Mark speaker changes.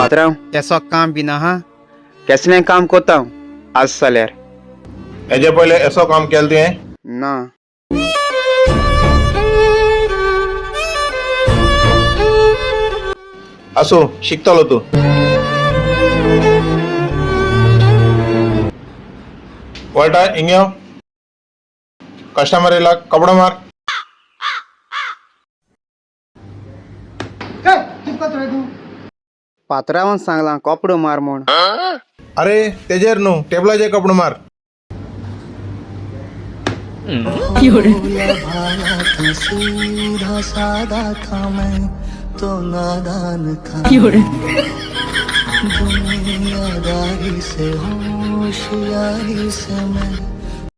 Speaker 1: पात्रांव
Speaker 2: ऐसा काम भी ना हा
Speaker 1: कसलें काम कोताव आज जाल्यार
Speaker 3: हेजे पयले एसो काम केलें तुवें?
Speaker 1: ना
Speaker 3: आसूं शिकतलो तूं. वळटा हिंग यो. कस्टमर येयला कपडो मार.
Speaker 1: पात्रांवान सांगलां कपडो मार म्हूण
Speaker 3: अरे तेजेर न्हू टेबलाचेर कपडो मार.
Speaker 4: सीधा सादा था मैं तो नादान था दुनियादारी से होशियारी से मैं